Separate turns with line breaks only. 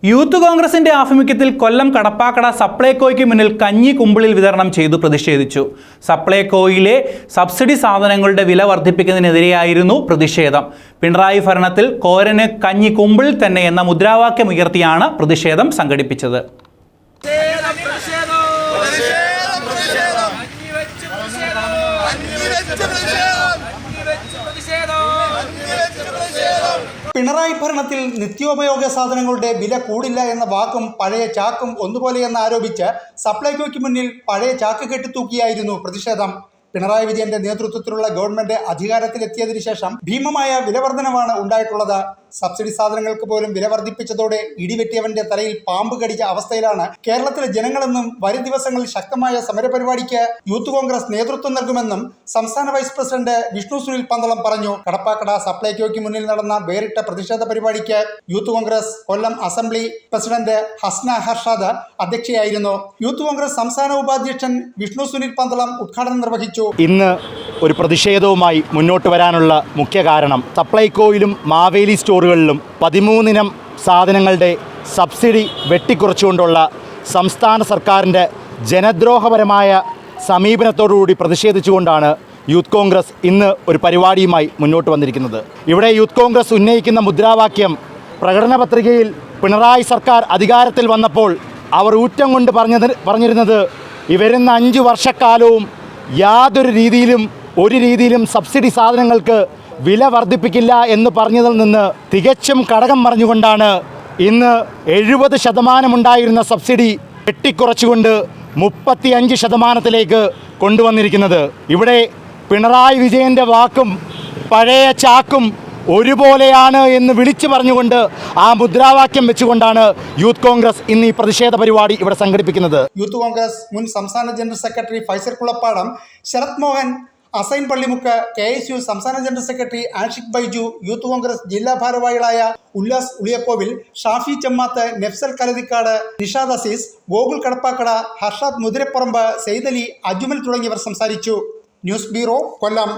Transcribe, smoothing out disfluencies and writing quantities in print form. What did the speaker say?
Youth കോൺഗ്രസിന്റെ ആഭിമുഖ്യത്തിൽ കൊല്ലം കടപ്പാക്കട സപ്ലൈകോയ്ക്ക് മുന്നിൽ കഞ്ഞി കുമ്പിളിൽ വിതരണം ചെയ്തു പ്രതിഷേധിച്ചു. സപ്ലൈകോയിലെ സബ്സിഡി സാധനങ്ങളുടെ വില വർദ്ധിപ്പിക്കുന്നതിനെതിരെയായിരുന്നു പ്രതിഷേധം. പിണറായി ഭരണത്തിൽ കോരന് കഞ്ഞി കുമ്പിളിൽ തന്നെ എന്ന മുദ്രാവാക്യം ഉയർത്തിയാണ് പ്രതിഷേധം സംഘടിപ്പിച്ചത്.
പിണറായി ഭരണത്തിൽ നിത്യോപയോഗ സാധനങ്ങളുടെ വില കൂടില്ല എന്ന വാക്കും പഴയ ചാക്കും ഒന്നുപോലെയെന്ന് ആരോപിച്ച് സപ്ലൈകോയ്ക്ക് മുന്നിൽ പഴയ ചാക്ക് കെട്ടിത്തൂക്കിയായിരുന്നു പ്രതിഷേധം. പിണറായി വിജയന്റെ നേതൃത്വത്തിലുള്ള ഗവൺമെന്റ് അധികാരത്തിലെത്തിയതിനു ശേഷം ഭീമമായ വിലവർധനവാണ് ഉണ്ടായിട്ടുള്ളത്. സബ്സിഡി സാധനങ്ങൾക്ക് പോലും വില വർദ്ധിപ്പിച്ചതോടെ ഇടിവെട്ടിയവന്റെ തലയിൽ പാമ്പ് കടിച്ച അവസ്ഥയിലാണ് കേരളത്തിലെ ജനങ്ങളെന്നും വരും ദിവസങ്ങളിൽ ശക്തമായ സമരപരിപാടിക്ക് യൂത്ത് കോൺഗ്രസ് നേതൃത്വം നൽകുമെന്നും സംസ്ഥാന വൈസ് പ്രസിഡന്റ് വിഷ്ണു സുനിൽ പന്തളം പറഞ്ഞു. കടപ്പാക്കട സപ്ലൈകോയ്ക്ക് മുന്നിൽ നടന്ന വേറിട്ട പ്രതിഷേധ പരിപാടിക്ക് youth Congress Kollam assembly president Hasna Harshad അധ്യക്ഷയായിരുന്നു. യൂത്ത് കോൺഗ്രസ് സംസ്ഥാന ഉപാധ്യക്ഷൻ വിഷ്ണു സുനിൽ പന്തളം ഉദ്ഘാടനം നിർവഹിച്ചു.
ഇന്ന് ഒരു പ്രതിഷേധവുമായി മുന്നോട്ട് വരാനുള്ള മുഖ്യ കാരണം സപ്ലൈകോയിലും മാവേലി സ്റ്റോറുകളിലും 13 ഇനം സാധനങ്ങളുടെ സബ്സിഡി വെട്ടിക്കുറച്ചുകൊണ്ടുള്ള സംസ്ഥാന സർക്കാരിൻ്റെ ജനദ്രോഹപരമായ സമീപനത്തോടുകൂടി പ്രതിഷേധിച്ചുകൊണ്ടാണ് യൂത്ത് കോൺഗ്രസ് ഇന്ന് ഒരു പരിപാടിയുമായി മുന്നോട്ട് വന്നിരിക്കുന്നത്. ഇവിടെ യൂത്ത് കോൺഗ്രസ് ഉന്നയിക്കുന്ന മുദ്രാവാക്യം പ്രകടന പത്രികയിൽ പിണറായി സർക്കാർ അധികാരത്തിൽ വന്നപ്പോൾ അവർ ഊറ്റം കൊണ്ട് പറഞ്ഞിരുന്നത് ഈ വരുന്ന 5 വർഷക്കാലവും യാതൊരു രീതിയിലും സബ്സിഡി സാധനങ്ങൾക്ക് വില വർദ്ധിപ്പിക്കില്ല എന്ന് പറഞ്ഞതിൽ നിന്ന് തികച്ചും കടകം മറിഞ്ഞുകൊണ്ടാണ് ഇന്ന് 70% ഉണ്ടായിരുന്ന സബ്സിഡി വെട്ടിക്കുറച്ചുകൊണ്ട് 35% കൊണ്ടുവന്നിരിക്കുന്നത്. ഇവിടെ പിണറായി വിജയൻ്റെ വാക്കും പഴയ ചാക്കും ഒരുപോലെയാണ് എന്ന് വിളിച്ചു പറഞ്ഞുകൊണ്ട് ആ മുദ്രാവാക്യം വെച്ചുകൊണ്ടാണ് യൂത്ത് കോൺഗ്രസ് ഇന്ന് ഈ പ്രതിഷേധ പരിപാടി ഇവിടെ സംഘടിപ്പിക്കുന്നത്.
യൂത്ത് കോൺഗ്രസ് മുൻ സംസ്ഥാന general secretary Faisal Kulappadam, Sarath Mohan, Asain Pallimukku, KSU സംസ്ഥാന ജനറൽ സെക്രട്ടറി ആഷിഖ് ബൈജു, യൂത്ത് കോൺഗ്രസ് ജില്ലാ ഭാരവാഹികളായ ഉല്ലാസ് ഉളിയക്കോവിൽ, ഷാഫി ചെമ്മാത്ത്, നെഫ്സൽ കലതിക്കാട്, നിഷാദ് അസീസ്, ഗോകുൽ കടപ്പാക്കട, ഹർഷാദ് മുതിരപ്പറമ്പ്, സെയ്ദലി, അജ്മൽ തുടങ്ങിയവർ സംസാരിച്ചു. ന്യൂസ് ബ്യൂറോ, കൊല്ലം.